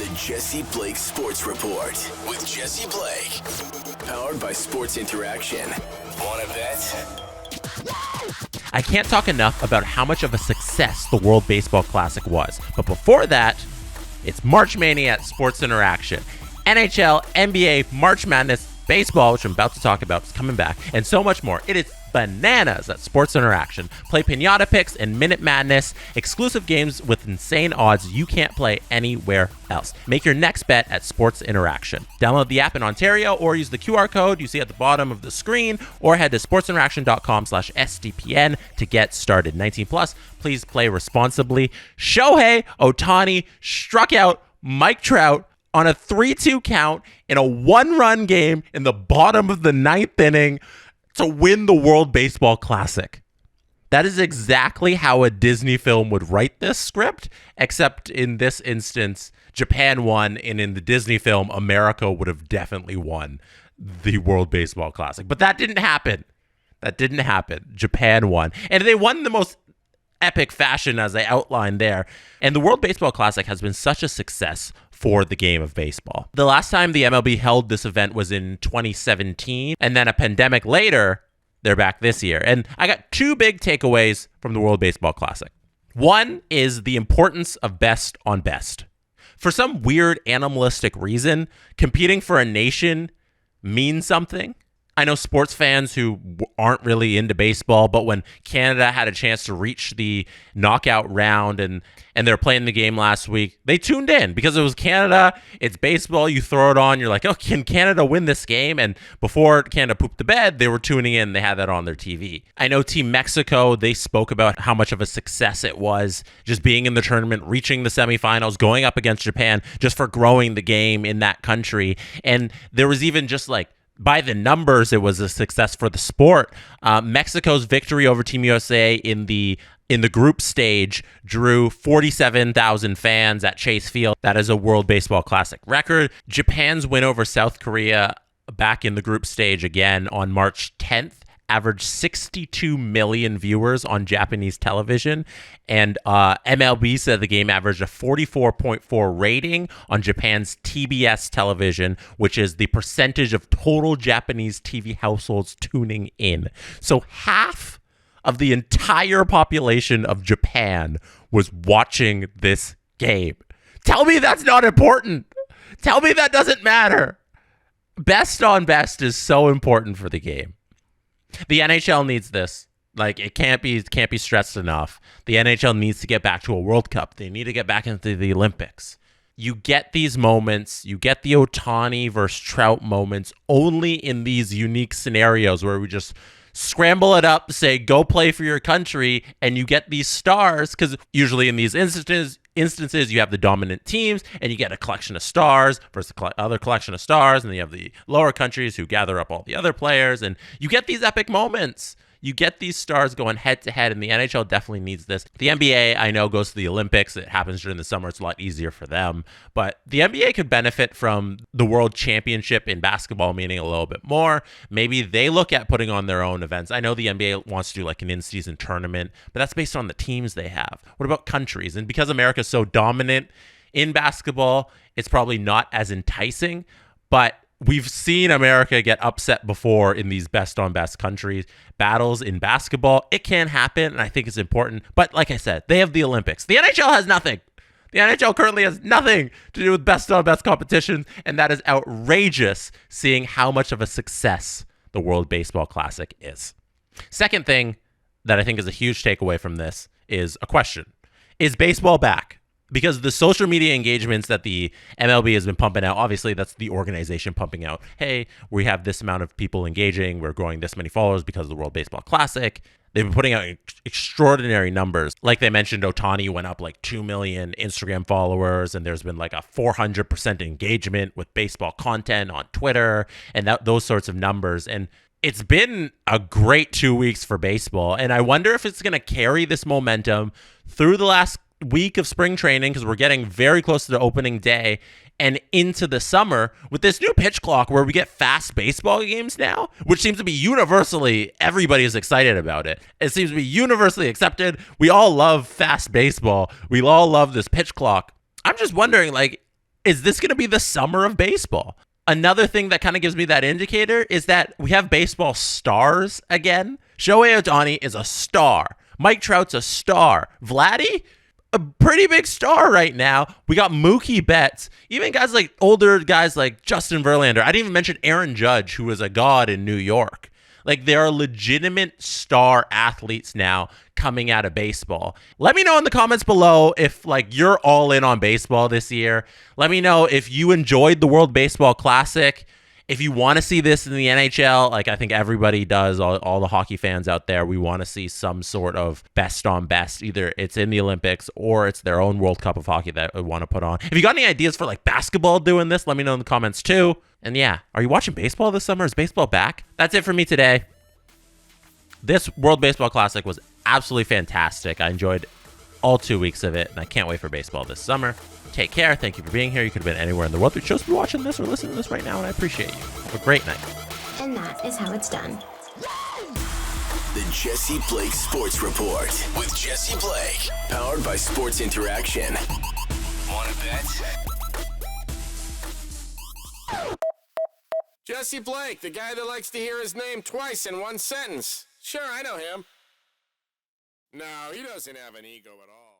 The Jesse Blake Sports Report with Jesse Blake. Powered by Sports Interaction. Want to bet? I can't talk enough about how much of a success the World Baseball Classic was. But before that, it's March Mania at Sports Interaction. NHL, NBA, March Madness, baseball, which I'm about to talk about, is coming back, and so much more. It is bananas at Sports Interaction. Play Pinata Picks and Minute Madness, exclusive games with insane odds you can't play anywhere else. Make your next bet at Sports Interaction. Download the app in Ontario or use the QR code you see at the bottom of the screen, or head to sportsinteraction.com/SDPN to get started. 19 plus, please play responsibly. Shohei Ohtani struck out Mike Trout on a 3-2 count in a one-run game in the bottom of the ninth inning to win the World Baseball Classic. That is exactly how a Disney film would write this script, except in this instance, Japan won, and in the Disney film, America would have definitely won the World Baseball Classic. But that didn't happen. Japan won. And they won in the most epic fashion, as I outlined there. And the World Baseball Classic has been such a success for the game of baseball. The last time the MLB held this event was in 2017, and then a pandemic later, they're back this year. And I got two big takeaways from the World Baseball Classic. One is the importance of best on best. For some weird animalistic reason, competing for a nation means something. I know sports fans who aren't really into baseball, but when Canada had a chance to reach the knockout round and they're playing the game last week, they tuned in because it was Canada. It's baseball. You throw it on. You're like, oh, can Canada win this game? And before Canada pooped the bed, they were tuning in. They had that on their TV. I know Team Mexico, they spoke about how much of a success it was just being in the tournament, reaching the semifinals, going up against Japan just for growing the game in that country. And there was even just like, by the numbers, it was a success for the sport. Mexico's victory over Team USA in the group stage drew 47,000 fans at Chase Field. That is a World Baseball Classic record. Japan's win over South Korea back in the group stage again on March 10th averaged 62 million viewers on Japanese television, and MLB said the game averaged a 44.4 rating on Japan's TBS television, which is the percentage of total Japanese TV households tuning in. So half of the entire population of Japan was watching this game. Tell me that's not important. Tell me that doesn't matter. Best on best is so important for the game. The NHL needs this. Like, it can't be stressed enough. The NHL needs to get back to a World Cup. They need to get back into the Olympics. You get these moments, you get the Ohtani versus Trout moments only in these unique scenarios where we just scramble it up, say, go play for your country, and you get these stars, because usually in these instances, you have the dominant teams, and you get a collection of stars versus other collection of stars, and then you have the lower countries who gather up all the other players, and you get these epic moments. You get these stars going head-to-head, and the NHL definitely needs this. The NBA, I know, goes to the Olympics. It happens during the summer. It's a lot easier for them. But the NBA could benefit from the World Championship in basketball, meaning a little bit more. Maybe they look at putting on their own events. I know the NBA wants to do like an in-season tournament, but that's based on the teams they have. What about countries? And because America's so dominant in basketball, it's probably not as enticing, but we've seen America get upset before in these best-on-best countries battles in basketball. It can happen, and I think it's important. But like I said, they have the Olympics. The NHL has nothing. The NHL currently has nothing to do with best-on-best competitions, and that is outrageous, seeing how much of a success the World Baseball Classic is. Second thing that I think is a huge takeaway from this is a question. Is baseball back? Because the social media engagements that the MLB has been pumping out, obviously that's the organization pumping out, hey, we have this amount of people engaging, we're growing this many followers because of the World Baseball Classic. They've been putting out extraordinary numbers. Like they mentioned, Ohtani went up like 2 million Instagram followers, and there's been like a 400% engagement with baseball content on Twitter, and those sorts of numbers. And it's been a great 2 weeks for baseball, and I wonder if it's going to carry this momentum through the last week of spring training, because we're getting very close to the opening day, and into the summer with this new pitch clock where we get fast baseball games now, which seems to be universally, everybody is excited about it. It seems to be universally accepted. We all love fast baseball. We all love this pitch clock. I'm just wondering, like, is this going to be the summer of baseball? Another thing that kind of gives me that indicator is that we have baseball stars again. Shohei Ohtani is a star. Mike Trout's a star. Vladdy, a pretty big star right now. We got Mookie Betts. Even guys like older guys like Justin Verlander. I didn't even mention Aaron Judge, who is a god in New York. Like, there are legitimate star athletes now coming out of baseball. Let me know in the comments below if, like, you're all in on baseball this year. Let me know if you enjoyed the World Baseball Classic. If you want to see this in the NHL, like I think everybody does, all the hockey fans out there, we want to see some sort of best on best. Either it's in the Olympics or it's their own World Cup of hockey that we want to put on. If you got any ideas for, like, basketball doing this, let me know in the comments too. And yeah, are you watching baseball this summer? Is baseball back? That's it for me today. This World Baseball Classic was absolutely fantastic. I enjoyed all 2 weeks of it, and I can't wait for baseball this summer. Take care. Thank you for being here. You could have been anywhere in the world. You chose to be watching this or listening to this right now, and I appreciate you. Have a great night. And that is how it's done. The Jesse Blake Sports Report with Jesse Blake, powered by Sports Interaction. Want to bet? Jesse Blake, the guy that likes to hear his name twice in one sentence. Sure, I know him. No, he doesn't have an ego at all.